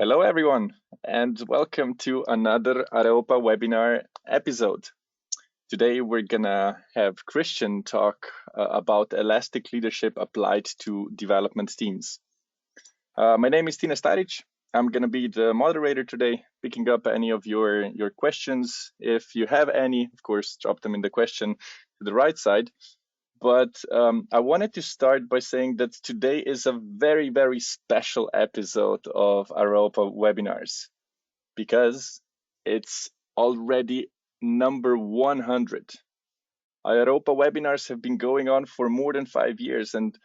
Hello, everyone, and welcome to another Areopa webinar episode. Today, we're gonna have Christian talk about elastic leadership applied to development teams. My name is Tina Staric. I'm gonna be the moderator today, picking up any of your questions. If you have any, of course, drop them in the question to the right side. But I wanted to start by saying that today is a very, very special episode of Areopa webinars because it's already number 100. Areopa webinars have been going on for more than 5 years, and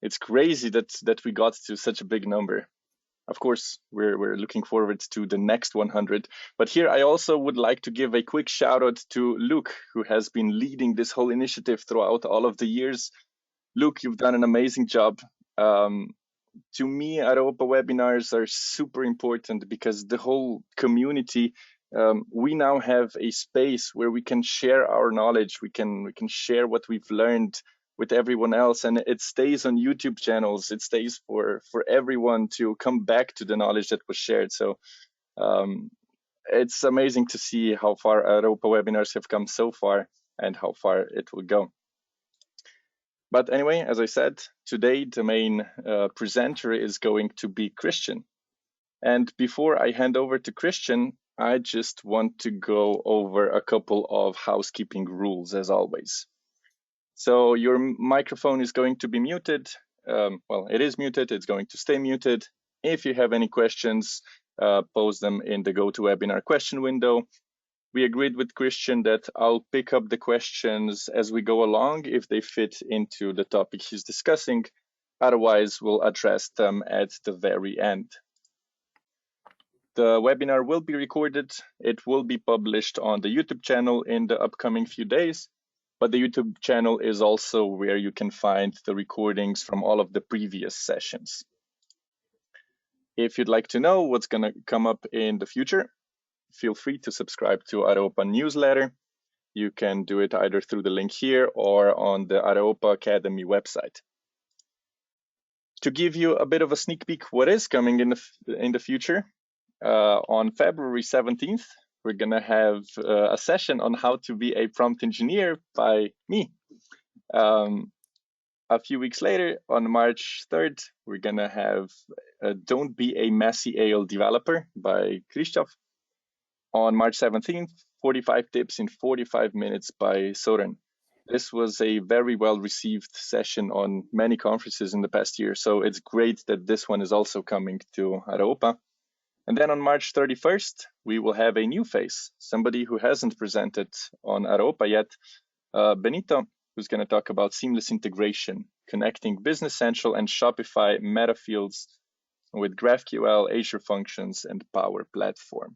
it's crazy that we got to such a big number. Of course, we're looking forward to the next 100. But here I also would like to give a quick shout out to Luke, who has been leading this whole initiative throughout all of the years. Luke, you've done an amazing job. To me, Areopa webinars are super important because the whole community, we now have a space where we can share our knowledge. We can share what we've learned with everyone else, and it stays on YouTube channels. It stays for everyone to come back to the knowledge that was shared. So it's amazing to see how far Areopa webinars have come so far and how far it will go. But anyway, as I said, today the main presenter is going to be Christian. And before I hand over to Christian, I just want to go over a couple of housekeeping rules as always. So your microphone is going to be muted. Well, it is muted. It's going to stay muted. If you have any questions, post them in the GoToWebinar question window. We agreed with Christian that I'll pick up the questions as we go along if they fit into the topic he's discussing. Otherwise, we'll address them at the very end. The webinar will be recorded. It will be published on the YouTube channel in the upcoming few days. But the YouTube channel is also where you can find the recordings from all of the previous sessions. If you'd like to know what's going to come up in the future, feel free to subscribe to Areopa newsletter. You can do it either through the link here or on the Areopa Academy website. To give you a bit of a sneak peek what is coming in the future, on February 17th, we're going to have a session on how to be a prompt engineer by me. A few weeks later, on March 3rd, we're going to have Don't Be a Messy AL Developer by Christoph. On March 17th, 45 tips in 45 minutes by Soren. This was a very well-received session on many conferences in the past year, so it's great that this one is also coming to Areopa. And then on March 31st, we will have a new face, somebody who hasn't presented on Areopa yet, Benito, who's going to talk about seamless integration, connecting Business Central and Shopify meta fields with GraphQL, Azure Functions, and Power Platform.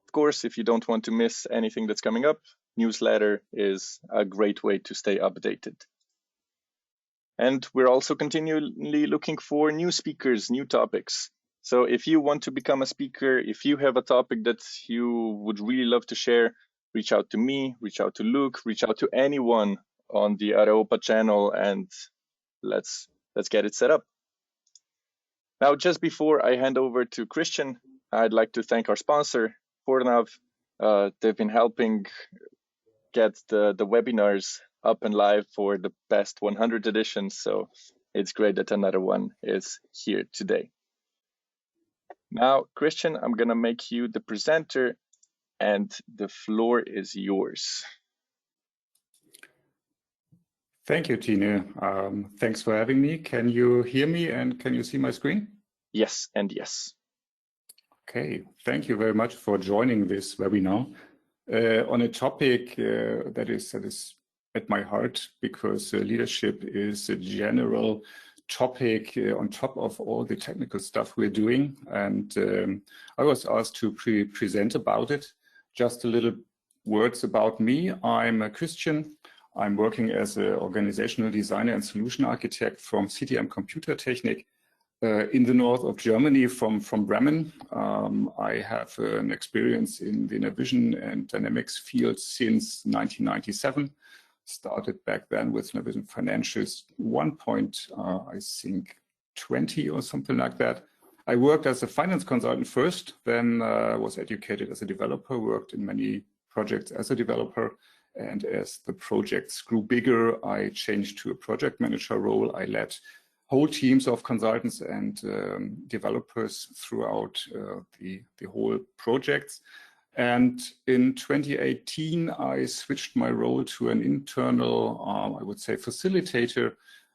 Of course, if you don't want to miss anything that's coming up, newsletter is a great way to stay updated. And we're also continually looking for new speakers, new topics. So if you want to become a speaker, if you have a topic that you would really love to share, reach out to me, reach out to Luke, reach out to anyone on the Areopa channel, and let's get it set up. Now, just before I hand over to Christian, I'd like to thank our sponsor, Fornav. They've been helping get the webinars up and live for the past 100 editions, so it's great that another one is here today. Now, Christian, I'm going to make you the presenter, and the floor is yours. Thank you, Tina. Thanks for having me. Can you hear me and can you see my screen? Yes, and yes. Okay, thank you very much for joining this webinar on a topic that is at my heart, because leadership is a general topic on top of all the technical stuff we're doing. And I was asked to present about it. Just a little words about me. I'm a Christian. I'm working as an organizational designer and solution architect from CTM Computer Technik in the north of Germany, from Bremen. I have an experience in the Navision and Dynamics field since 1997. Started back then with Navision Financials 1.20 or something like that. I worked as a finance consultant first, then was educated as a developer, worked in many projects as a developer. And as the projects grew bigger, I changed to a project manager role. I led whole teams of consultants and developers throughout the whole projects. And in 2018, I switched my role to an internal, I would say, facilitator,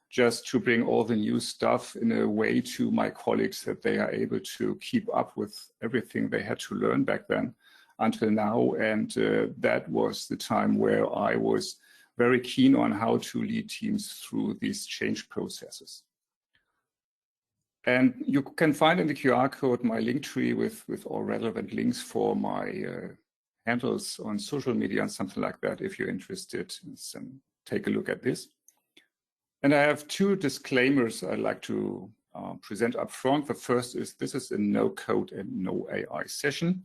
just to bring all the new stuff in a way to my colleagues that they are able to keep up with everything they had to learn back then until now. And that was the time where I was very keen on how to lead teams through these change processes. And you can find in the QR code my link tree with all relevant links for my handles on social media and something like that. If you're interested, take a look at this. And I have two disclaimers I'd like to present up front. The first is this is a no code and no AI session.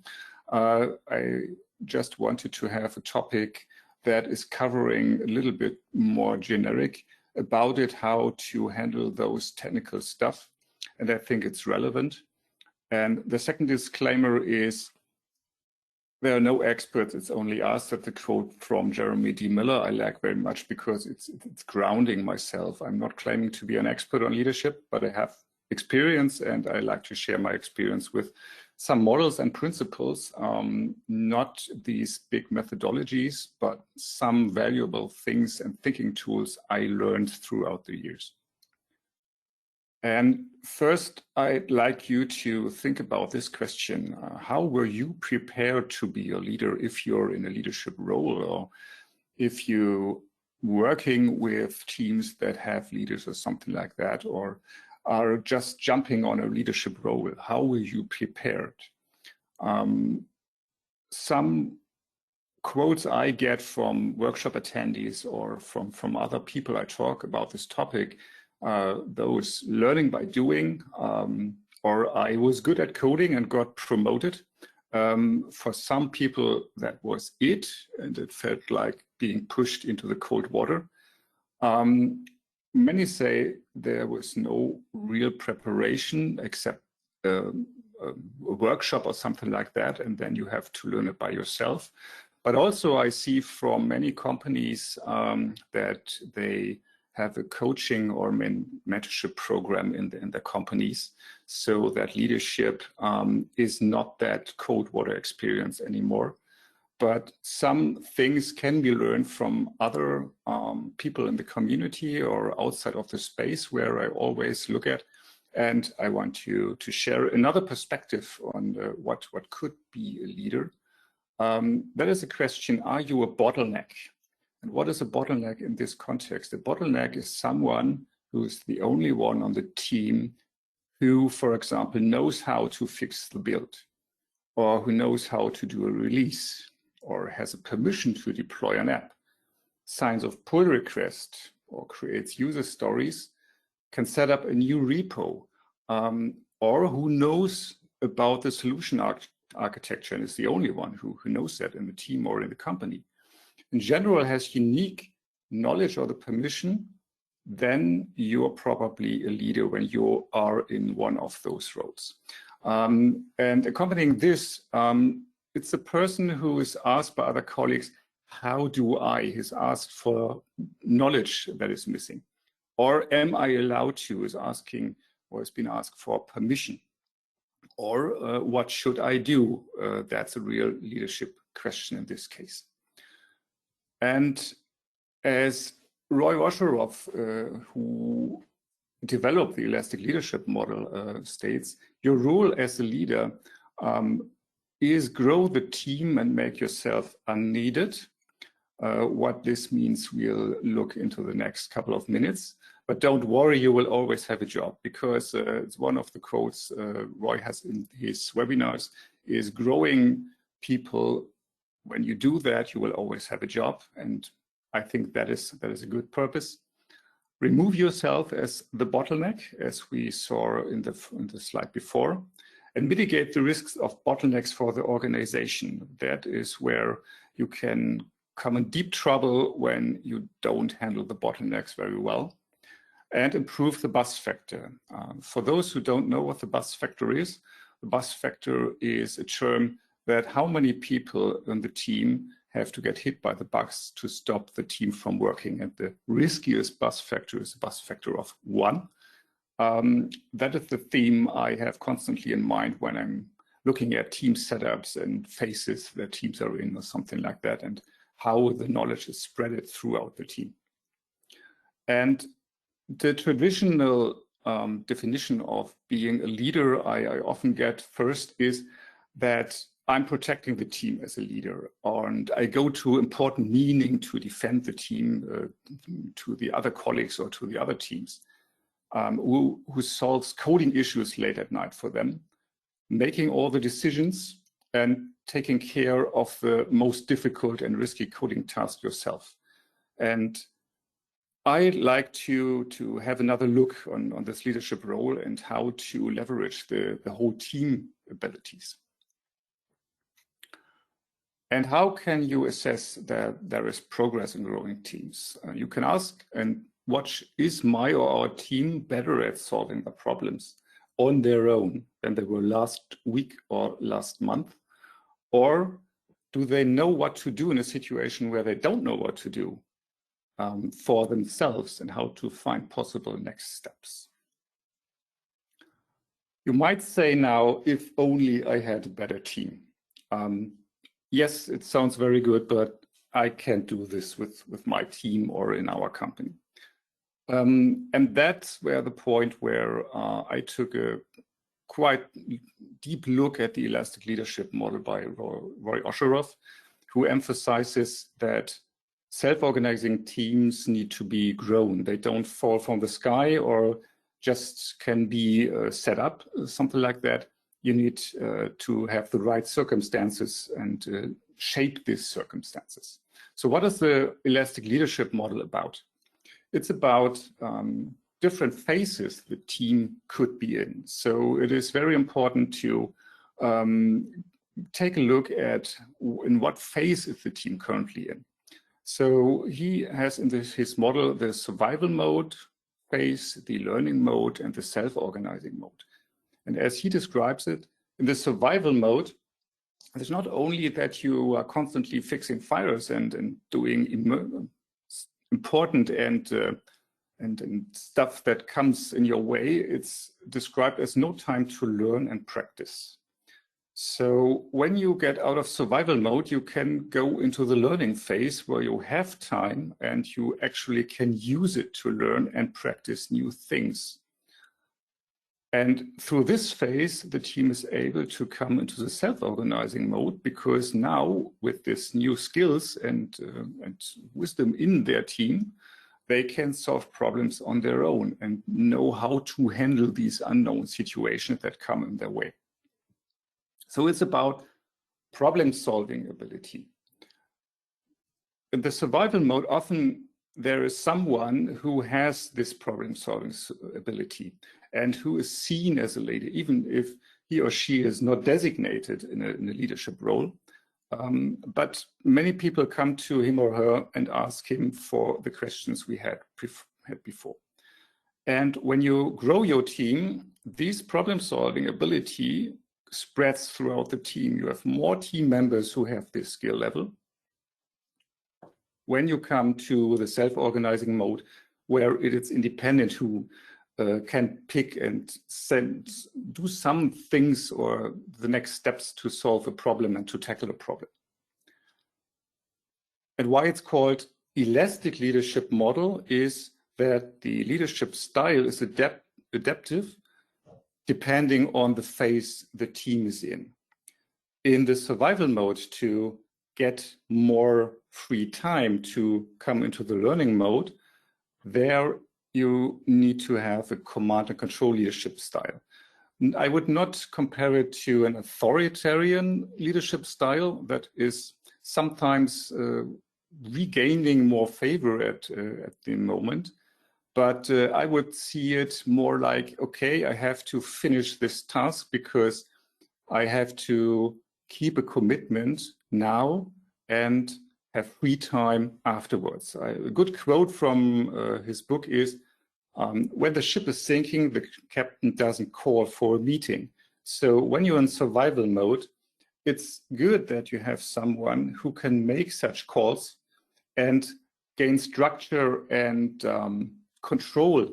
I just wanted to have a topic that is covering a little bit more generic about it, how to handle those technical stuff. And I think it's relevant. And the second disclaimer is there are no experts. It's only us. That the quote from Jeremy D. Miller I like very much because it's grounding myself. I'm not claiming to be an expert on leadership, but I have experience and I like to share my experience with some models and principles, not these big methodologies, but some valuable things and thinking tools I learned throughout the years. And first, I'd like you to think about this question. How were you prepared to be a leader if you're in a leadership role, or if you're working with teams that have leaders or something like that, or are just jumping on a leadership role? How were you prepared? Some quotes I get from workshop attendees or from other people I talk about this topic, those learning by doing, or I was good at coding and got promoted. For some people, that was it, and it felt like being pushed into the cold water. Many say there was no real preparation except a workshop or something like that, and then you have to learn it by yourself. But also I see from many companies that they have a coaching or mentorship program in the companies, so that leadership is not that cold water experience anymore. But some things can be learned from other people in the community or outside of the space where I always look at. And I want to share another perspective on what could be a leader. That is a question, are you a bottleneck? And what is a bottleneck in this context? A bottleneck is someone who is the only one on the team who, for example, knows how to fix the build, or who knows how to do a release, or has a permission to deploy an app, signs of pull request, or creates user stories, can set up a new repo, or who knows about the solution architecture and is the only one who knows that in the team or in the company. In general, has unique knowledge or the permission, then you're probably a leader when you are in one of those roles. And accompanying this, it's a person who is asked by other colleagues, how do I? He's asked for knowledge that is missing. Or am I allowed to, is asking, or has been asked for permission. Or what should I do? That's a real leadership question in this case. And as Roy Osherove, who developed the elastic leadership model, states, your role as a leader is grow the team and make yourself unneeded. What this means, we'll look into the next couple of minutes. But don't worry, you will always have a job, because it's one of the quotes Roy has in his webinars, is growing people. When you do that, you will always have a job. And I think that is a good purpose. Remove yourself as the bottleneck, as we saw in the slide before, and mitigate the risks of bottlenecks for the organization. That is where you can come in deep trouble when you don't handle the bottlenecks very well. and improve the buzz factor. For those who don't know what the buzz factor is, the buzz factor is a term that how many people in the team have to get hit by the bugs to stop the team from working. And the riskiest buzz factor is a buzz factor of 1. That is the theme I have constantly in mind when I'm looking at team setups and phases that teams are in or something like that, and how the knowledge is spread throughout the team. And the traditional definition of being a leader I often get first is that I'm protecting the team as a leader, and I go to important meaning to defend the team to the other colleagues or to the other teams, who solves coding issues late at night for them, making all the decisions and taking care of the most difficult and risky coding task yourself. And I'd like to have another look on this leadership role and how to leverage the whole team abilities. And how can you assess that there is progress in growing teams? You can ask and watch, is my or our team better at solving the problems on their own than they were last week or last month? Or do they know what to do in a situation where they don't know what to do for themselves, and how to find possible next steps? You might say now, if only I had a better team. Yes, it sounds very good, but I can't do this with my team or in our company. And that's where the point where I took a quite deep look at the elastic leadership model by Roy Osherove, who emphasizes that self-organizing teams need to be grown. They don't fall from the sky or just can be set up, something like that. You need to have the right circumstances and shape these circumstances. So what is the elastic leadership model about? It's about different phases the team could be in. So it is very important to take a look at in what phase is the team currently in. So he has in his model the survival mode phase, the learning mode, and the self-organizing mode. And as he describes it, in the survival mode, it's not only that you are constantly fixing fires and doing important and stuff that comes in your way. It's described as no time to learn and practice. So when you get out of survival mode, you can go into the learning phase where you have time and you actually can use it to learn and practice new things. And through this phase, the team is able to come into the self-organizing mode, because now with this new skills and wisdom in their team, they can solve problems on their own and know how to handle these unknown situations that come in their way. So it's about problem-solving ability. In the survival mode, often there is someone who has this problem-solving ability and who is seen as a leader, even if he or she is not designated in a leadership role. But many people come to him or her and ask him for the questions we had before. And when you grow your team, this problem-solving ability spreads throughout the team. You have more team members who have this skill level. When you come to the self-organizing mode, where it is independent, who can pick and do some things or the next steps to solve a problem and to tackle a problem. And why it's called elastic leadership model is that the leadership style is adaptive depending on the phase the team is in. In the survival mode, to get more free time to come into the learning mode, there you need to have a command and control leadership style. I would not compare it to an authoritarian leadership style that is sometimes regaining more favor at the moment. But I would see it more like, okay, I have to finish this task because I have to keep a commitment now and have free time afterwards. A good quote from his book is, When the ship is sinking, the captain doesn't call for a meeting. So when you're in survival mode, it's good that you have someone who can make such calls and gain structure and control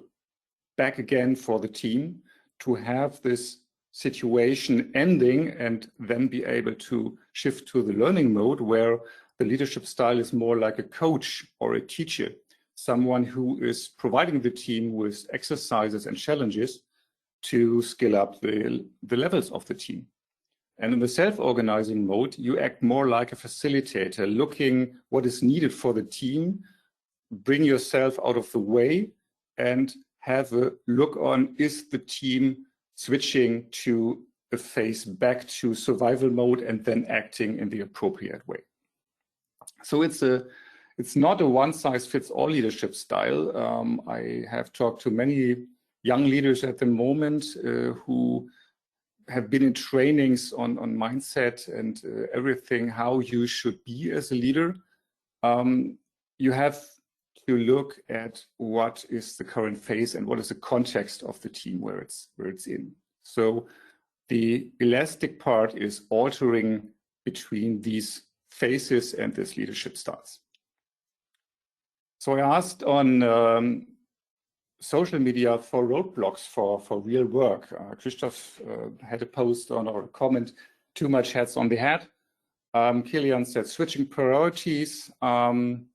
back again for the team to have this situation ending and then be able to shift to the learning mode where the leadership style is more like a coach or a teacher, someone who is providing the team with exercises and challenges to scale up the levels of the team. And in the self-organizing mode, you act more like a facilitator, looking what is needed for the team, bring yourself out of the way, and have a look on, is the team switching to a phase back to survival mode and then acting in the appropriate way. So it's not a one-size-fits-all leadership style. I have talked to many young leaders at the moment who have been in trainings on mindset and everything, how you should be as a leader. You have to look at what is the current phase and what is the context of the team where it's in. So the elastic part is altering between these phases and this leadership styles. So I asked on social media for roadblocks for real work. Christoph had a post on or a comment, too much hats on the head. Kilian said switching priorities. And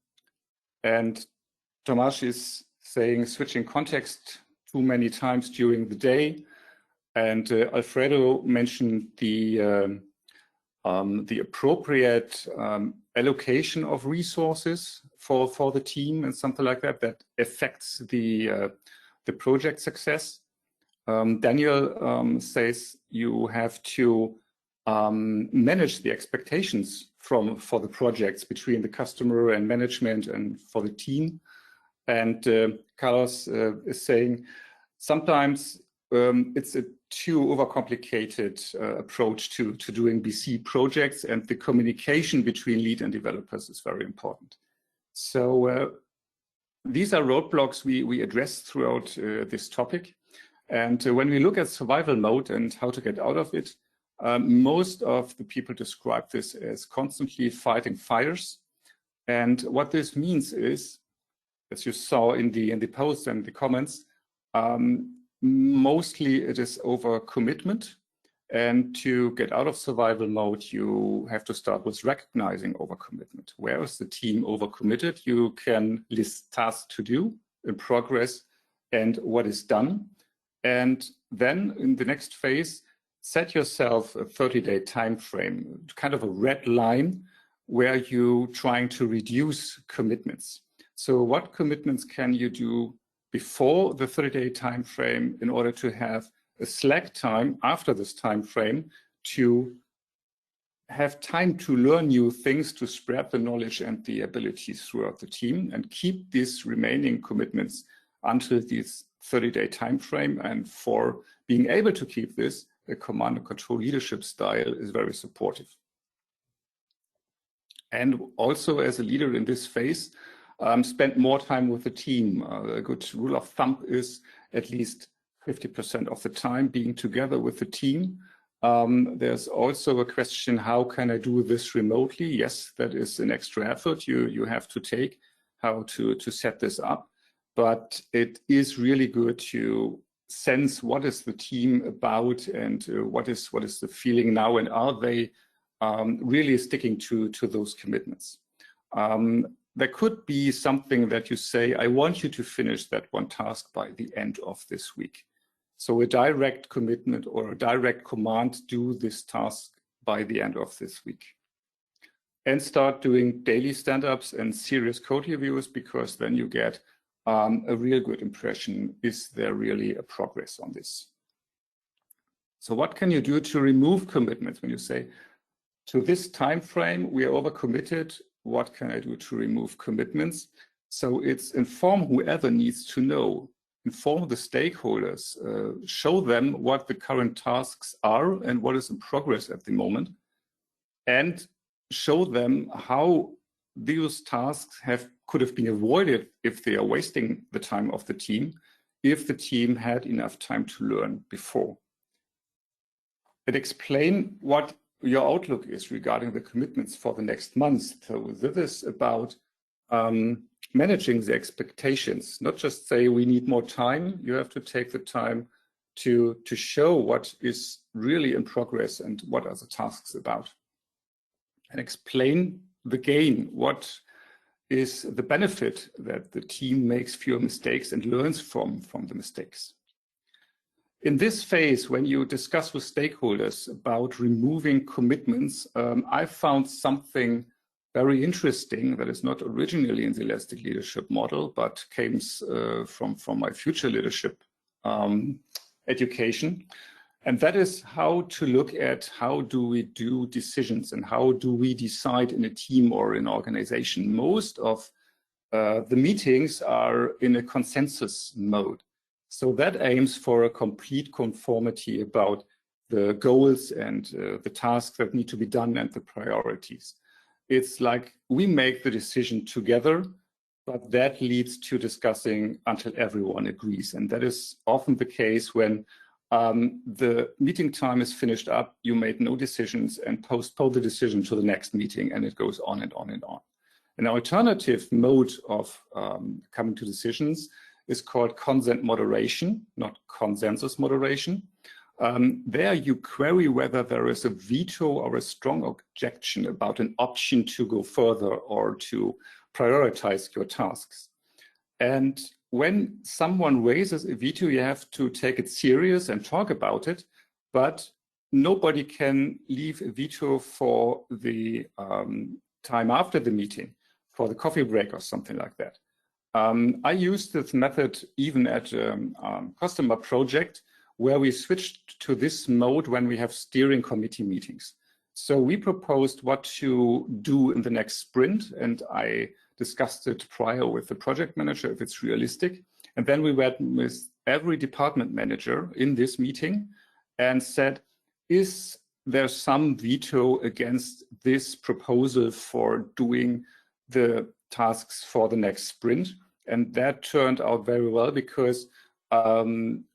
Tomasz is saying switching context too many times during the day. And Alfredo mentioned the appropriate allocation of resources for the team and something like that that affects the project success. Daniel says you have to manage the expectations for the projects between the customer and management and for the team. And Carlos is saying sometimes it's a too overcomplicated approach to doing BC projects, and the communication between lead and developers is very important. So these are roadblocks we address throughout this topic. And when we look at survival mode and how to get out of it, most of the people describe this as constantly fighting fires. And what this means is, as you saw in the post and the comments, mostly it is over commitment. And to get out of survival mode, you have to start with recognizing overcommitment. Where is the team overcommitted? You can list tasks to do in progress and what is done. And then in the next phase, set yourself a 30-day time frame, kind of a red line where you're trying to reduce commitments. So what commitments can you do before the 30-day time frame in order to have a slack time after this time frame to have time to learn new things, to spread the knowledge and the abilities throughout the team, and keep these remaining commitments until this 30-day time frame. And for being able to keep this, a command and control leadership style is very supportive. And also as a leader in this phase, spend more time with the team. A good rule of thumb is at least 50% of the time being together with the team. There's also a question, how can I do this remotely? Yes, that is an extra effort you have to take, how to set this up. But it is really good to sense what is the team about and what is the feeling now, and are they really sticking to those commitments. There could be something that you say, I want you to finish that one task by the end of this week. So a direct commitment or a direct command, do this task by the end of this week. And start doing daily stand-ups and serious code reviews, because then you get a real good impression. Is there really a progress on this? So what can you do to remove commitments when you say, to this time frame, we are overcommitted? What can I do to remove commitments? So it's inform whoever needs to know, inform the stakeholders, show them what the current tasks are and what is in progress at the moment, and show them how these tasks could have been avoided if they are wasting the time of the team, if the team had enough time to learn before. And explain what your outlook is regarding the commitments for the next month. So this is about managing the expectations, not just say we need more time. You have to take the time to show what is really in progress and what are the tasks about. And explain the gain, what is the benefit that the team makes fewer mistakes and learns from the mistakes. In this phase, when you discuss with stakeholders about removing commitments, I found something very interesting that is not originally in the elastic leadership model, but came from my future leadership education. And that is how to look at how do we do decisions and how do we decide in a team or in an organization. Most of the meetings are in a consensus mode. So that aims for a complete conformity about the goals and the tasks that need to be done and the priorities. It's like we make the decision together, but that leads to discussing until everyone agrees. And that is often the case when the meeting time is finished up, you made no decisions and postpone the decision to the next meeting, and it goes on and on and on. An alternative mode of coming to decisions is called consent moderation, not consensus moderation. There you query whether there is a veto or a strong objection about an option to go further or to prioritize your tasks. And when someone raises a veto, you have to take it serious and talk about it, but nobody can leave a veto for the time after the meeting, for the coffee break or something like that. I used this method even at a customer project where we switched to this mode when we have steering committee meetings. So we proposed what to do in the next sprint, and I discussed it prior with the project manager if it's realistic. And then we went with every department manager in this meeting and said, is there some veto against this proposal for doing the tasks for the next sprint? And that turned out very well because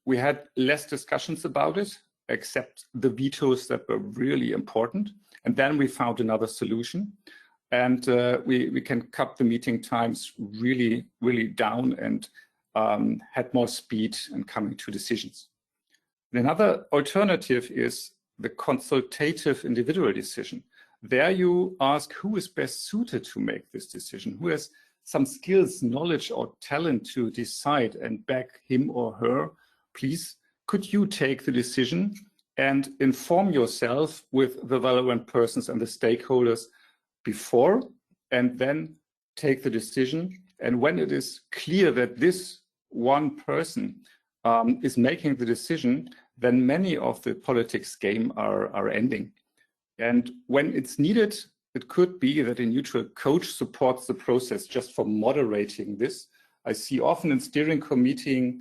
we had less discussions about it, except the vetoes that were really important. And then we found another solution. And we can cut the meeting times really, really down and had more speed in coming to decisions. And another alternative is the consultative individual decision. There you ask who is best suited to make this decision, who has some skills, knowledge, or talent to decide, and back him or her. Please, could you take the decision and inform yourself with the relevant persons and the stakeholders before, and then take the decision. And when it is clear that this one person is making the decision, then many of the politics game are ending. And when it's needed, it could be that a neutral coach supports the process just for moderating this. I see often in steering committees,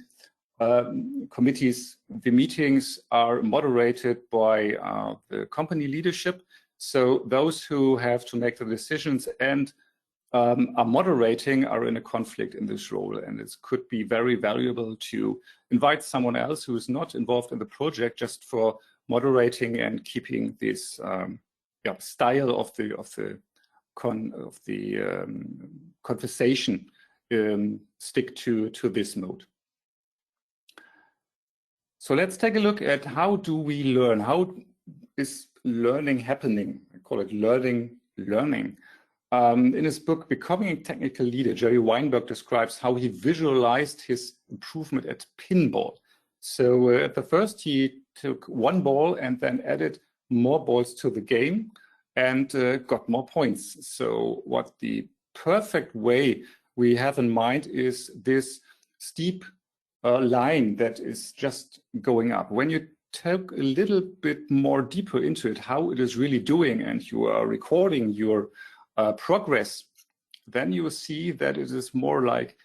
the meetings are moderated by the company leadership. So those who have to make the decisions and are moderating are in a conflict in this role. And it could be very valuable to invite someone else who is not involved in the project just for moderating and keeping this style of the conversation stick to this mode. So let's take a look at how do we learn? How is learning happening? I call it learning. In his book, Becoming a Technical Leader, Jerry Weinberg describes how he visualized his improvement at pinball. So at the first, he took one ball and then added more balls to the game and got more points. So what the perfect way we have in mind is this steep line that is just going up. When you take a little bit more deeper into it, how it is really doing, and you are recording your progress, then you see that it is more like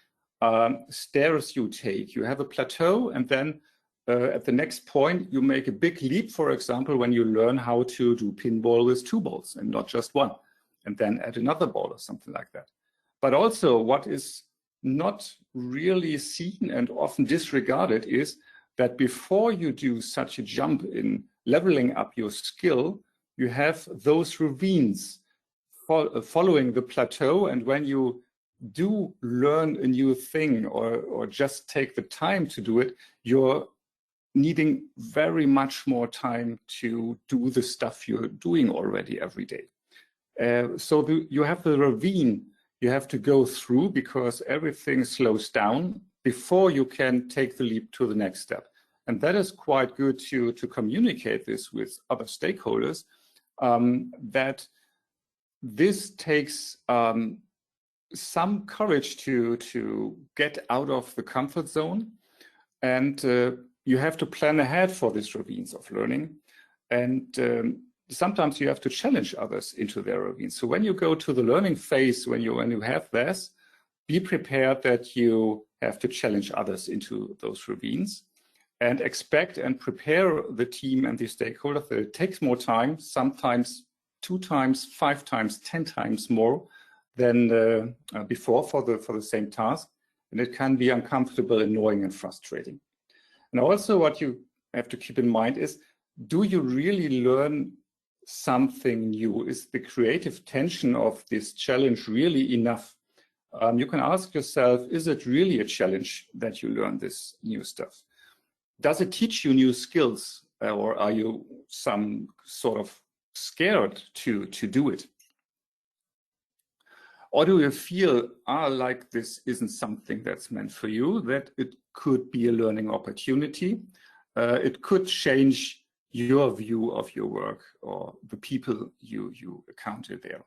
stairs you take. You have a plateau, and then at the next point, you make a big leap, for example, when you learn how to do pinball with 2 balls and not just 1, and then add another ball or something like that. But also what is not really seen and often disregarded is that before you do such a jump in leveling up your skill, you have those ravines following the plateau. And when you do learn a new thing or just take the time to do it, you're needing very much more time to do the stuff you're doing already every day. So you have the ravine you have to go through because everything slows down before you can take the leap to the next step. And that is quite good to communicate this with other stakeholders, that this takes some courage to get out of the comfort zone. And you have to plan ahead for these ravines of learning. And sometimes you have to challenge others into their ravines. So when you go to the learning phase, when you have this, be prepared that you have to challenge others into those ravines, and expect and prepare the team and the stakeholders that it takes more time, sometimes 2 times, 5 times, 10 times more than before for the same task. And it can be uncomfortable, annoying, and frustrating. And also what you have to keep in mind is, do you really learn something new? Is the creative tension of this challenge really enough? You can ask yourself, is it really a challenge that you learn this new stuff? Does it teach you new skills, or are you some sort of scared to do it? Or do you feel, like this isn't something that's meant for you, that it could be a learning opportunity? It could change your view of your work or the people you encounter there.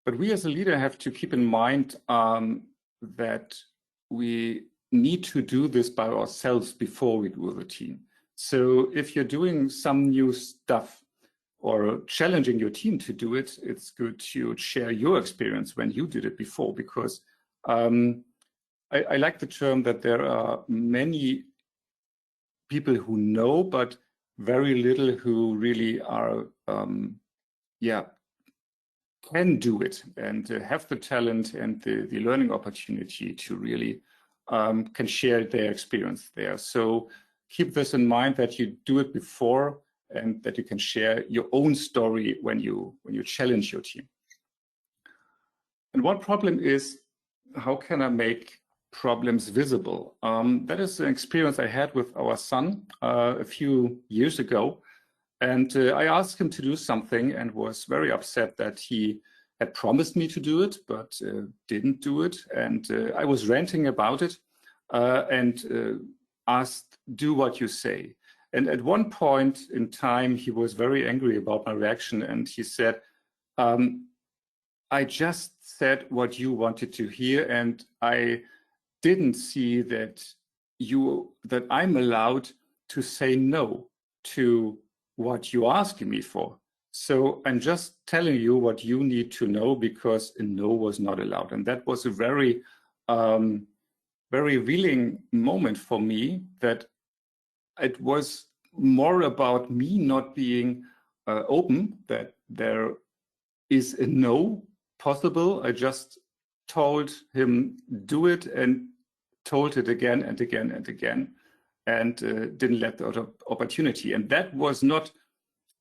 But we as a leader have to keep in mind that we need to do this by ourselves before we do the team. So if you're doing some new stuff or challenging your team to do it, it's good to share your experience when you did it before, because I like the term that there are many people who know, but very little who really are, can do it and have the talent and the learning opportunity to really can share their experience there. So keep this in mind, that you do it before and that you can share your own story when you challenge your team. And one problem is, how can I make problems visible? That is an experience I had with our son a few years ago. And I asked him to do something and was very upset that he had promised me to do it, but didn't do it. And I was ranting about it and asked, do what you say. And at one point in time, he was very angry about my reaction. And he said, I just said what you wanted to hear. And I didn't see that I'm allowed to say no to what you're asking me for. So I'm just telling you what you need to know, because a no was not allowed. And that was a very, very revealing moment for me, that it was more about me not being open, that there is a no possible. I just told him, do it, and told it again and again and again, and didn't let the opportunity. And that was not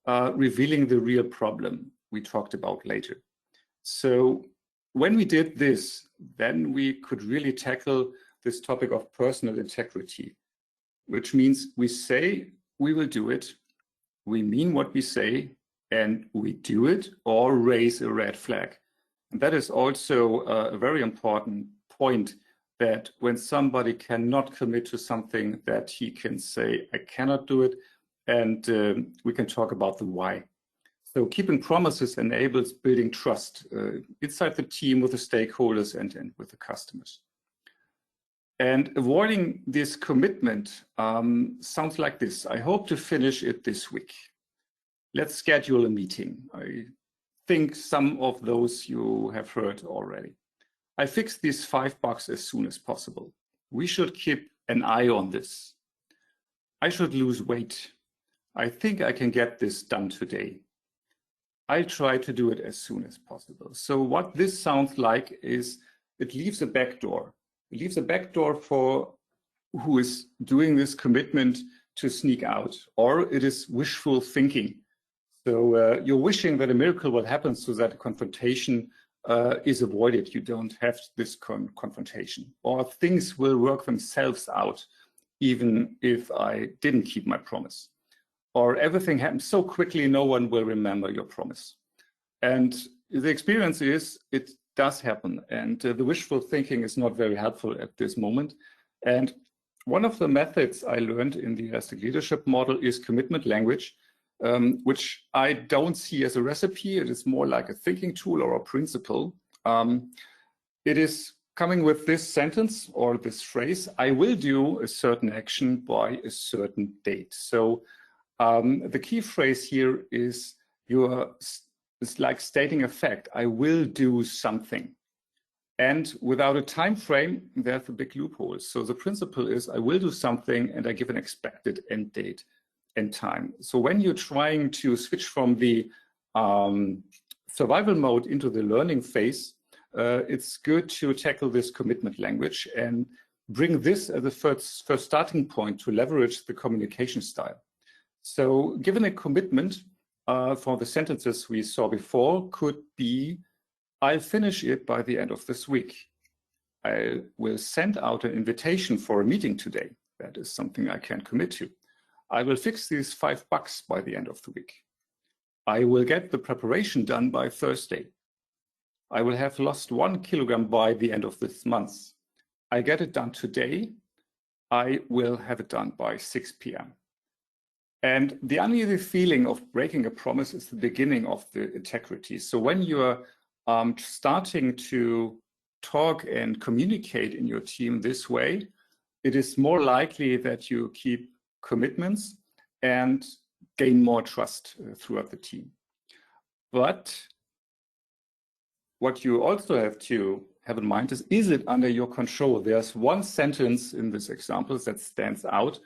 revealing the real problem we talked about later. So when we did this, then we could really tackle this topic of personal integrity, which means we say we will do it, we mean what we say, and we do it, or raise a red flag. And that is also a very important point, that when somebody cannot commit to something, that he can say, I cannot do it, and we can talk about the why. So keeping promises enables building trust inside the team, with the stakeholders and with the customers. And avoiding this commitment sounds like this. I hope to finish it this week. Let's schedule a meeting. I think some of those you have heard already. I fix these 5 bugs as soon as possible. We should keep an eye on this. I should lose weight. I think I can get this done today. I try to do it as soon as possible. So what this sounds like is it leaves a back door. It leaves a back door for who is doing this commitment to sneak out, or it is wishful thinking. So you're wishing that a miracle will happen so that a confrontation is avoided. You don't have this confrontation, or things will work themselves out, even if I didn't keep my promise. Or everything happens so quickly, no one will remember your promise. And the experience is it does happen. And the wishful thinking is not very helpful at this moment. And one of the methods I learned in the elastic leadership model is commitment language, which I don't see as a recipe. It is more like a thinking tool or a principle. It is coming with this sentence or this phrase: I will do a certain action by a certain date. So the key phrase here is it's like stating a fact. I will do something. And without a time frame, there's a big loophole. So the principle is I will do something and I give an expected end date and time. So when you're trying to switch from the survival mode into the learning phase, it's good to tackle this commitment language and bring this as the first starting point to leverage the communication style. So given a commitment for the sentences we saw before could be, I'll finish it by the end of this week. I will send out an invitation for a meeting today. That is something I can commit to. I will fix these 5 bugs by the end of the week. I will get the preparation done by Thursday. I will have lost 1 kilogram by the end of this month. I get it done today. I will have it done by 6 p.m. And the uneasy feeling of breaking a promise is the beginning of the integrity. So when you're starting to talk and communicate in your team this way, it is more likely that you keep commitments and gain more trust throughout the team. But what you also have to have in mind is it under your control? There's one sentence in this example that stands out,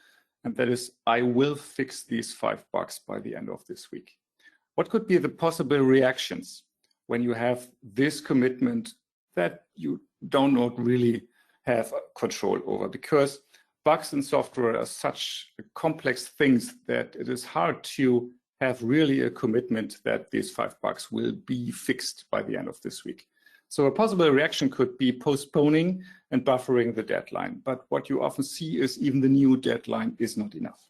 and that is, I will fix these 5 bugs by the end of this week. What could be the possible reactions when you have this commitment that you don't not really have control over? Because bugs in software are such complex things that it is hard to have really a commitment that these 5 bugs will be fixed by the end of this week. So a possible reaction could be postponing and buffering the deadline. But what you often see is even the new deadline is not enough.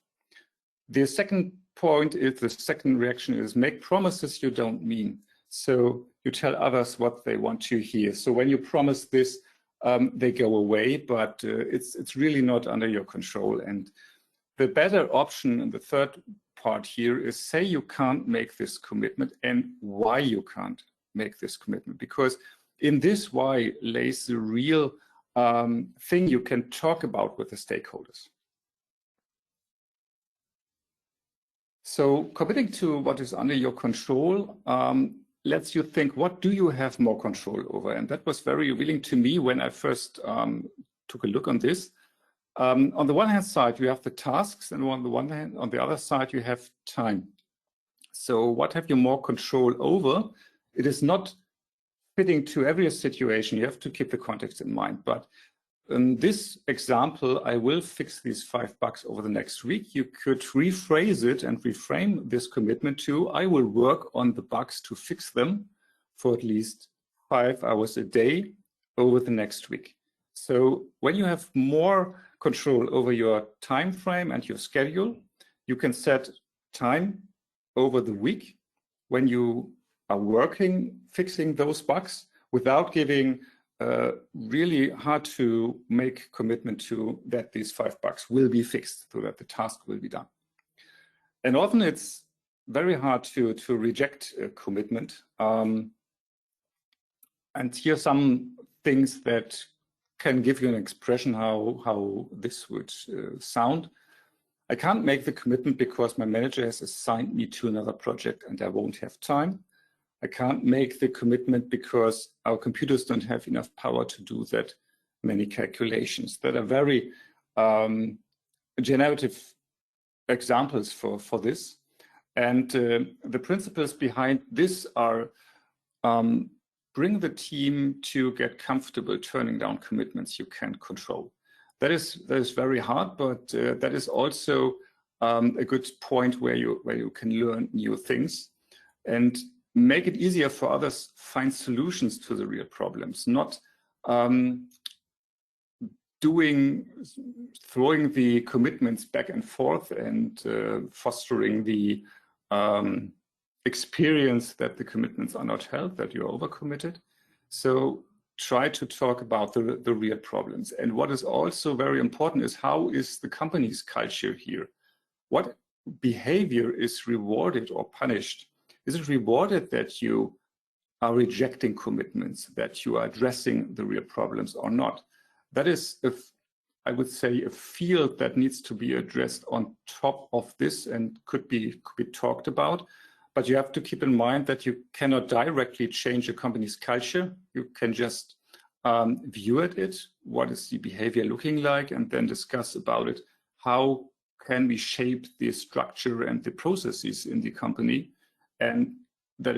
The second point is, the second reaction is make promises you don't mean. So you tell others what they want to hear. So when you promise this, they go away, but it's really not under your control. And the better option, and the third part here, is say you can't make this commitment and why you can't make this commitment. Because in this why lays the real thing you can talk about with the stakeholders. So committing to what is under your control lets you think, what do you have more control over? And that was very revealing to me when I first took a look on this. On the one hand side, you have the tasks, and on the other side, you have time. So what have you more control over? It is not fitting to every situation. You have to keep the context in mind. But in this example, I will fix these 5 bugs over the next week. You could rephrase it and reframe this commitment to, I will work on the bugs to fix them for at least 5 hours a day over the next week. So when you have more control over your time frame and your schedule, you can set time over the week when you are working, fixing those bugs without giving really hard to make commitment to that these 5 bugs will be fixed so that the task will be done. And often it's very hard to reject a commitment. And here are some things that can give you an expression how this would sound. I can't make the commitment because my manager has assigned me to another project and I won't have time. I can't make the commitment because our computers don't have enough power to do that many calculations. That are very generative examples for this. And the principles behind this are bring the team to get comfortable turning down commitments you can control. That is very hard, but that is also a good point where you can learn new things and make it easier for others find solutions to the real problems, not throwing the commitments back and forth and fostering the experience that the commitments are not held, that you're overcommitted. So try to talk about the real problems. And what is also very important is, how is the company's culture here? What behavior is rewarded or punished? Is it rewarded that you are rejecting commitments, that you are addressing the real problems or not? That is, I would say, a field that needs to be addressed on top of this and could be talked about. But you have to keep in mind that you cannot directly change a company's culture. You can just view it, what is the behavior looking like, and then discuss about it. How can we shape the structure and the processes in the company? And that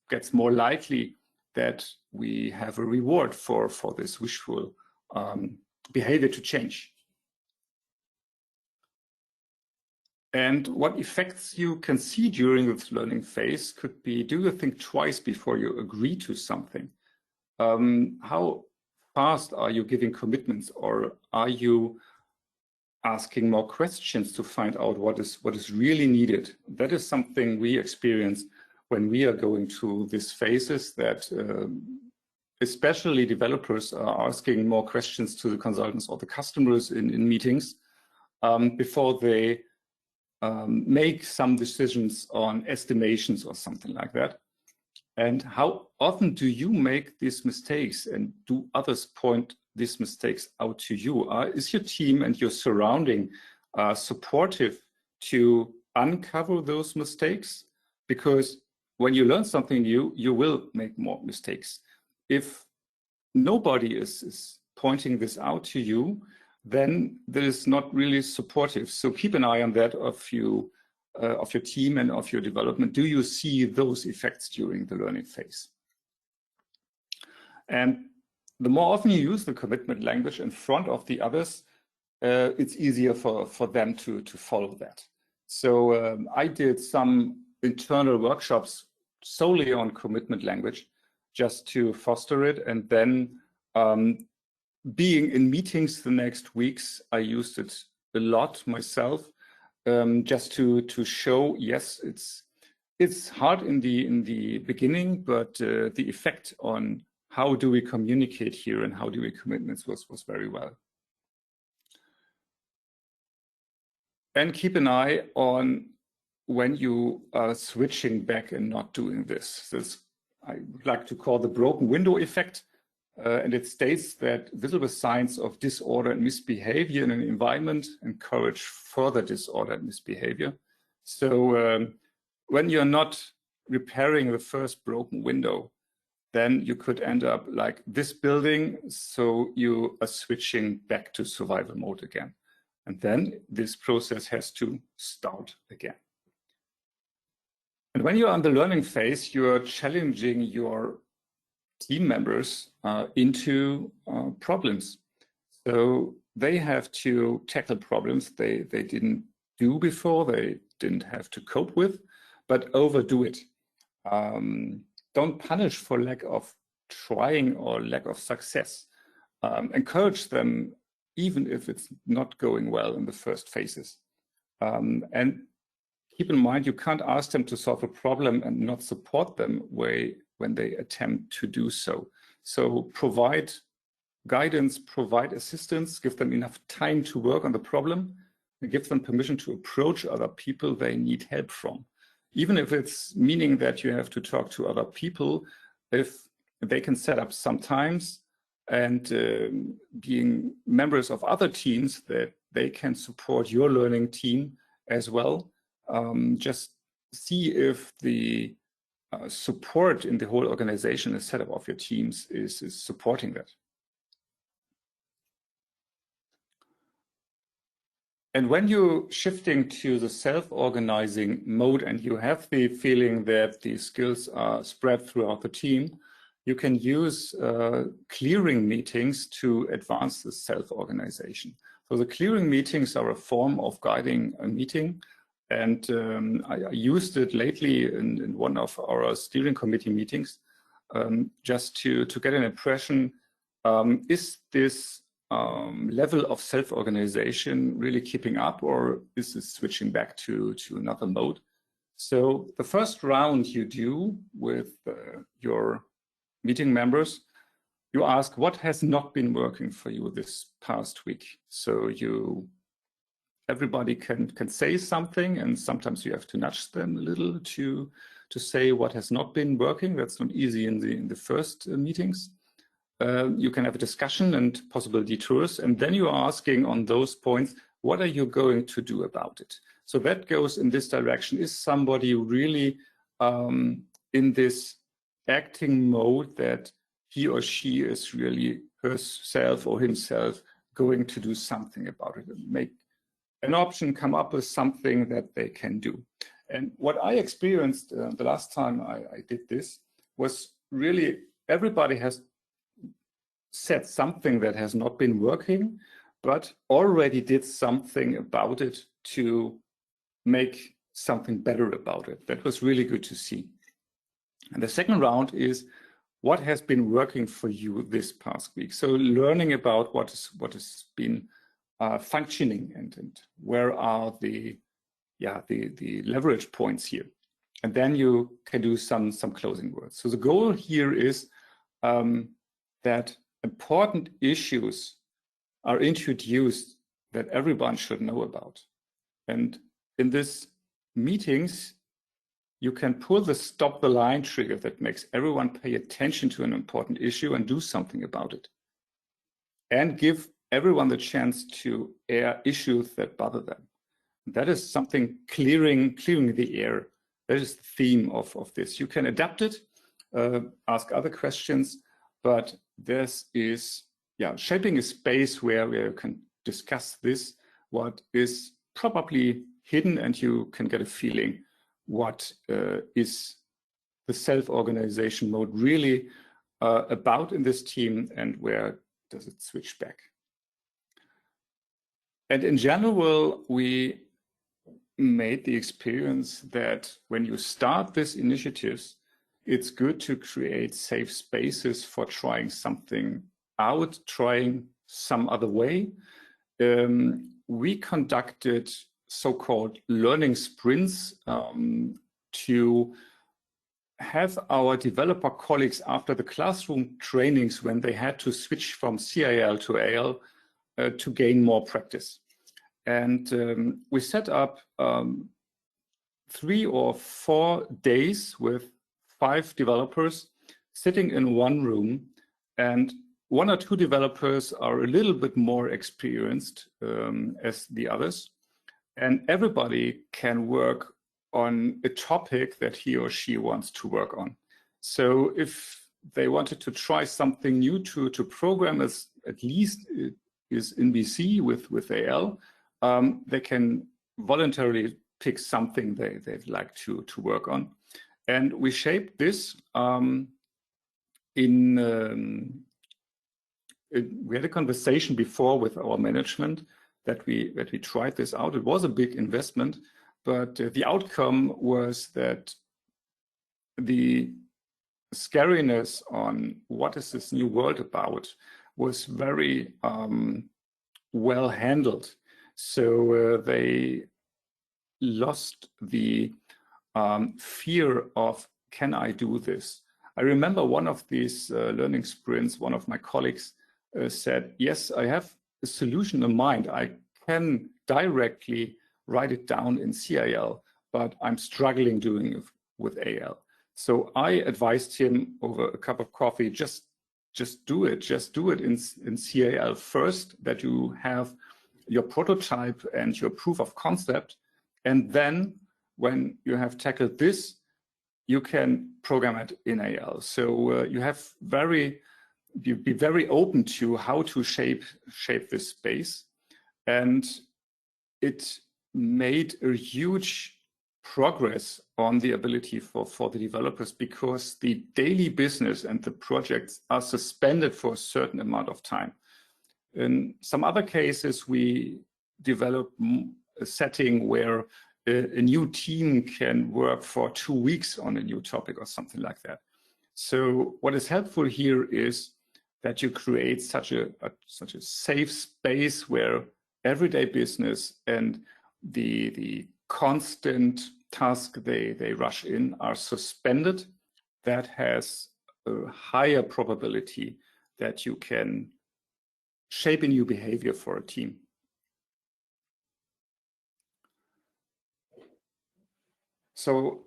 gets more likely that we have a reward for this wishful behavior to change. And what effects you can see during this learning phase could be, do you think twice before you agree to something? How fast are you giving commitments, or are you asking more questions to find out what is really needed? That is something we experience when we are going through these phases, that especially developers are asking more questions to the consultants or the customers in meetings before they make some decisions on estimations or something like that. And how often do you make these mistakes, and do others point these mistakes out to you? Is your team and your surrounding supportive to uncover those mistakes? Because when you learn something new, you will make more mistakes. If nobody is pointing this out to you, then that is not really supportive. So keep an eye on that of your team and of your development. Do you see those effects during the learning phase? And the more often you use the commitment language in front of the others, it's easier for them to follow that. So I did some internal workshops solely on commitment language, just to foster it. And then being in meetings the next weeks, I used it a lot myself, just to show, yes, it's hard in the beginning, but the effect on how do we communicate here and how do we commitments was very well. And keep an eye on when you are switching back and not doing this. This I would like to call the broken window effect. And it states that visible signs of disorder and misbehavior in an environment encourage further disorder and misbehavior. So when you're not repairing the first broken window, then you could end up like this building. So you are switching back to survival mode again. And then this process has to start again. And when you're on the learning phase, you're challenging your team members into problems. So they have to tackle problems they didn't do before, they didn't have to cope with, but overdo it. Don't punish for lack of trying or lack of success. Encourage them, even if it's not going well in the first phases. And keep in mind, you can't ask them to solve a problem and not support them when they attempt to do so. So provide guidance, provide assistance, give them enough time to work on the problem, and give them permission to approach other people they need help from. Even if it's meaning that you have to talk to other people, if they can set up some times and being members of other teams that they can support your learning team as well. Just see if the support in the whole organization and setup of your teams is supporting that. And when you're shifting to the self-organizing mode and you have the feeling that the skills are spread throughout the team, you can use clearing meetings to advance the self-organization. So the clearing meetings are a form of guiding a meeting. And I used it lately in one of our steering committee meetings, just to get an impression, is this level of self-organization really keeping up, or is it switching back to another mode? So the first round you do with your meeting members, you ask what has not been working for you this past week. So everybody can say something, and sometimes you have to nudge them a little to say what has not been working. That's not easy in the first meetings. You can have a discussion and possible detours, and then you are asking on those points, what are you going to do about it? So that goes in this direction. Is somebody really in this acting mode that he or she is really herself or himself going to do something about it and make an option, come up with something that they can do? And what I experienced the last time I did this was really everybody has said something that has not been working, but already did something about it to make something better about it. That was really good to see. And the second round is what has been working for you this past week. So learning about what has been functioning and where are the leverage points here. And then you can do some closing words. So the goal here is that important issues are introduced that everyone should know about. And in these meetings, you can pull the stop the line trigger that makes everyone pay attention to an important issue and do something about it. And give everyone the chance to air issues that bother them. That is something clearing the air. That is the theme of this. You can adapt it, ask other questions, but this is shaping a space where you can discuss this, what is probably hidden, and you can get a feeling what is the self-organization mode really about in this team, and where does it switch back. And in general, we made the experience that when you start these initiatives, it's good to create safe spaces for trying something out, trying some other way. We conducted so-called learning sprints to have our developer colleagues, after the classroom trainings when they had to switch from CIL to AL, to gain more practice. And we set up 3 or 4 days with 5 developers sitting in one room, and 1 or 2 developers are a little bit more experienced as the others, and everybody can work on a topic that he or she wants to work on. So if they wanted to try something new to program, as at least it is in BC with AL, they can voluntarily pick something they'd like to work on. And we shaped this we had a conversation before with our management that we tried this out. It was a big investment, but the outcome was that the scariness on what is this new world about was very well handled. So they lost the fear of, can I do this? I remember one of these learning sprints, one of my colleagues said, yes, I have a solution in mind. I can directly write it down in CIL, but I'm struggling doing it with AL. So I advised him over a cup of coffee, just do it. Just do it in CIL first, that you have your prototype and your proof of concept. And then when you have tackled this, you can program it in AL. So you have be very open to how to shape this space. And it made a huge progress on the ability for the developers, because the daily business and the projects are suspended for a certain amount of time. In some other cases, we develop a setting where a new team can work for 2 weeks on a new topic or something like that. So what is helpful here is that you create such a safe space where everyday business and the constant task they rush in are suspended. That has a higher probability that you can shape a new behavior for a team. So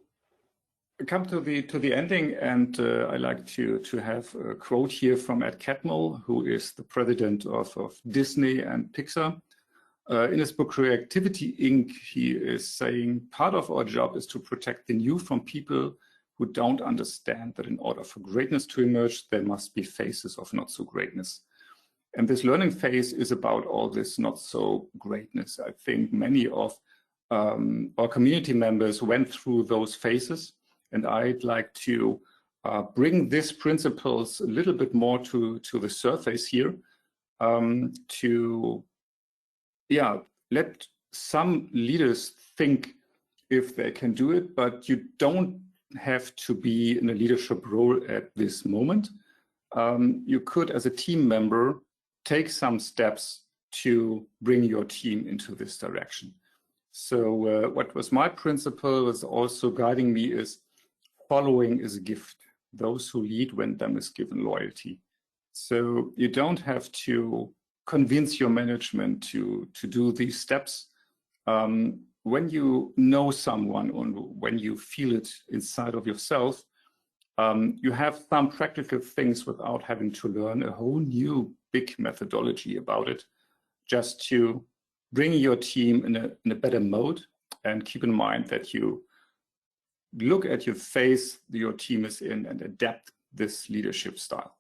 I come to the ending, and I like to have a quote here from Ed Catmull, who is the president of Disney and Pixar. In his book Creativity Inc., he is saying, part of our job is to protect the new from people who don't understand that in order for greatness to emerge, there must be phases of not so greatness. And this learning phase is about all this not so greatness. I think many of our community members went through those phases, and I'd like to bring these principles a little bit more to the surface here, to let some leaders think if they can do it, but you don't have to be in a leadership role at this moment. You could, as a team member, take some steps to bring your team into this direction. So what was my principle was also guiding me is following is a gift. Those who lead when them is given loyalty. So you don't have to convince your management to do these steps. When you know someone or when you feel it inside of yourself, you have some practical things without having to learn a whole new big methodology about it, just to bring your team in a better mode. And keep in mind that you look at your phase your team is in and adapt this leadership style.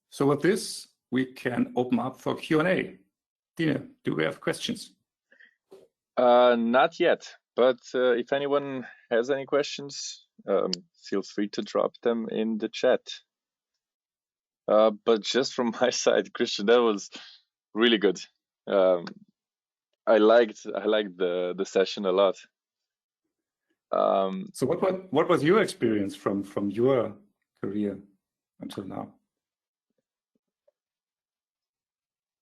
So with this, we can open up for Q&A. Dina, do we have questions? Not yet, but if anyone has any questions, feel free to drop them in the chat. But just from my side, Christian, that was really good. I liked the session a lot. So what was your experience from your career until now?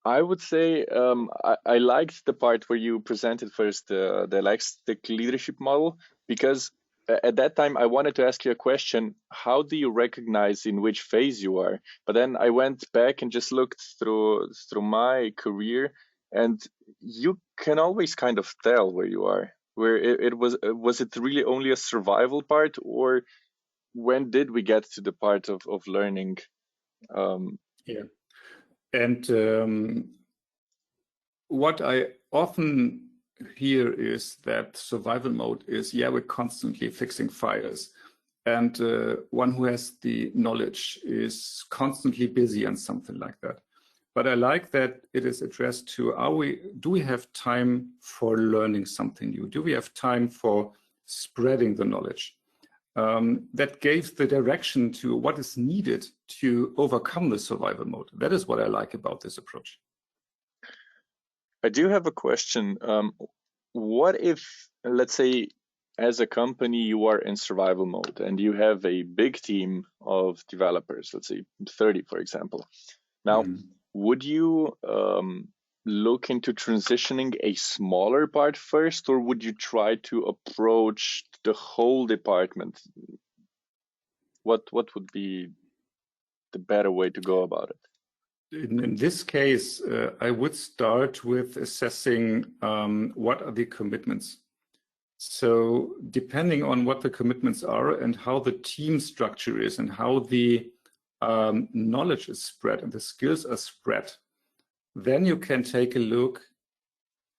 I would say I liked the part where you presented first the elastic leadership model, because at that time I wanted to ask you a question: how do you recognize in which phase you are? But then I went back and just looked through my career, and you can always kind of tell where you are. Where it was it really only a survival part, or when did we get to the part of learning? Yeah. And what I often hear is that survival mode is, we're constantly fixing fires. And one who has the knowledge is constantly busy and something like that. But I like that it is addressed to, do we have time for learning something new? Do we have time for spreading the knowledge? That gave the direction to what is needed to overcome the survival mode. That is what I like about this approach. I do have a question. What if, let's say, as a company, you are in survival mode and you have a big team of developers, let's say 30, for example. Now, would you look into transitioning a smaller part first, or would you try to approach the whole department? What would be the better way to go about it? In this case, I would start with assessing what are the commitments. So depending on what the commitments are and how the team structure is and how the knowledge is spread and the skills are spread, then you can take a look,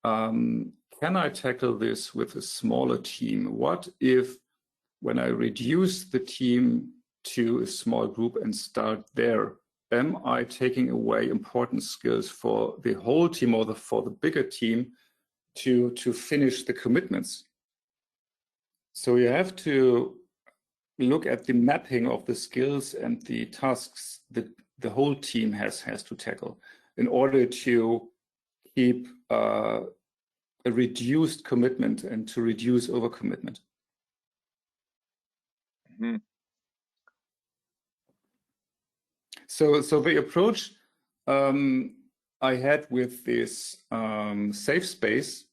can I tackle this with a smaller team? What if when I reduce the team to a small group and start there am I taking away important skills for the whole team or for the bigger team to finish the commitments? So you have to look at the mapping of the skills and the tasks that the whole team has to tackle in order to keep a reduced commitment and to reduce overcommitment. Mm-hmm. So the approach I had with this safe space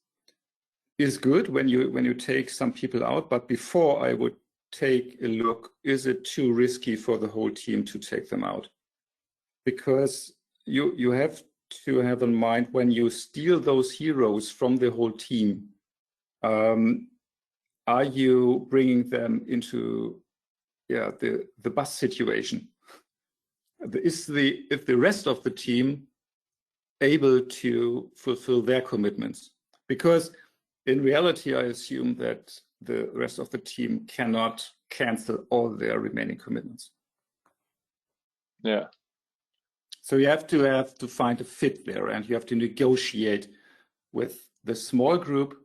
is good when you take some people out, but before I would take a look, is it too risky for the whole team to take them out? Because you have to have in mind, when you steal those heroes from the whole team, are you bringing them into the bus situation? Is the rest of the team able to fulfill their commitments? Because in reality, I assume that the rest of the team cannot cancel all their remaining commitments. Yeah. So you have to find a fit there, and you have to negotiate with the small group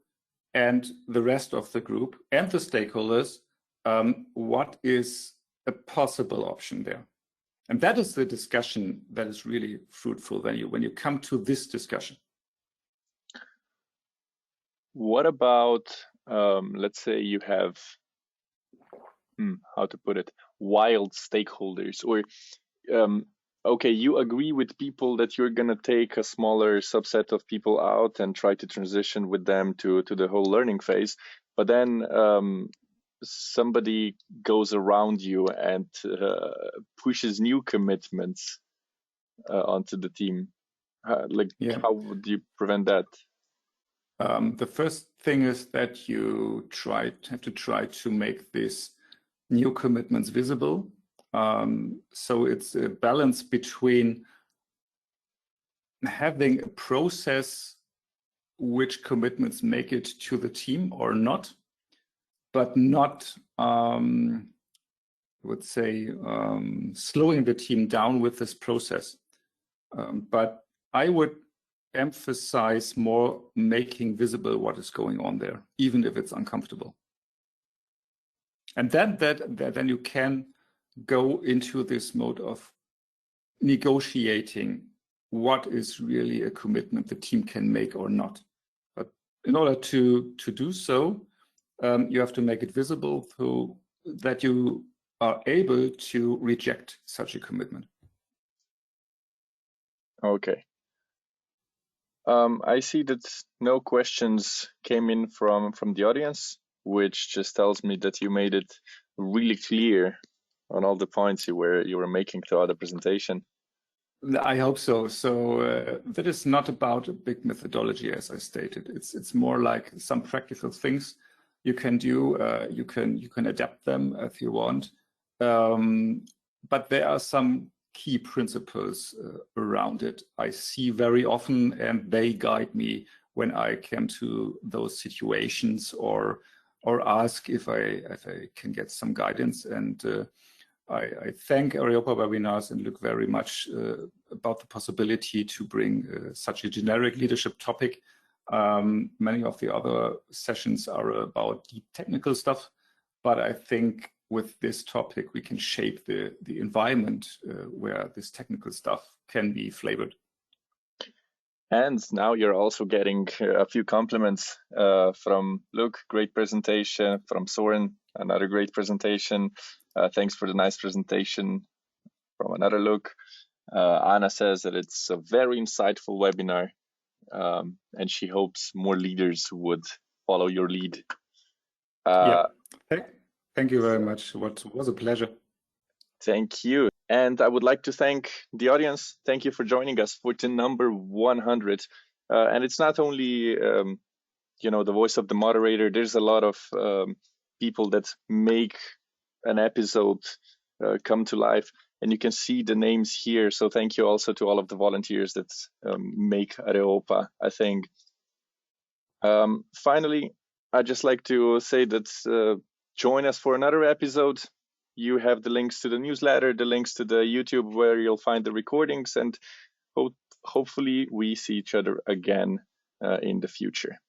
and the rest of the group and the stakeholders what is a possible option there. And that is the discussion that is really fruitful when you come to this discussion. What about, let's say you have, how to put it, wild stakeholders, or okay, you agree with people that you're going to take a smaller subset of people out and try to transition with them to the whole learning phase, but then somebody goes around you and pushes new commitments onto the team. How would you prevent that? The first thing is that you have to try to make these new commitments visible. So it's a balance between having a process which commitments make it to the team or not, but not, I would say, slowing the team down with this process. But I would emphasize more making visible what is going on there, even if it's uncomfortable. And then you can go into this mode of negotiating what is really a commitment the team can make or not. But in order to do so, you have to make it visible so that you are able to reject such a commitment. Okay. I see that no questions came in from the audience, which just tells me that you made it really clear on all the points you were making throughout the presentation. I hope so. So that is not about a big methodology, as I stated. It's more like some practical things you can do. You can adapt them if you want, but there are some key principles around it I see very often, and they guide me when I come to those situations or ask if I can get some guidance. And I thank Areopa Webinars and look very much about the possibility to bring such a generic leadership topic. Many of the other sessions are about deep technical stuff, but I think with this topic we can shape the environment where this technical stuff can be flavored. And now you're also getting a few compliments from Luke, great presentation, from Soren, another great presentation. Thanks for the nice presentation from another Luke. Anna says that it's a very insightful webinar, and she hopes more leaders would follow your lead. Yeah. Thank you very much. It was a pleasure. Thank you. And I would like to thank the audience. Thank you for joining us for the number 100. And it's not only, the voice of the moderator. There's a lot of people that make an episode come to life. And you can see the names here. So thank you also to all of the volunteers that make Areopa a thing. Finally, I'd just like to say that join us for another episode. you have the links to the newsletter, the links to the YouTube where you'll find the recordings, and hopefully we see each other again in the future.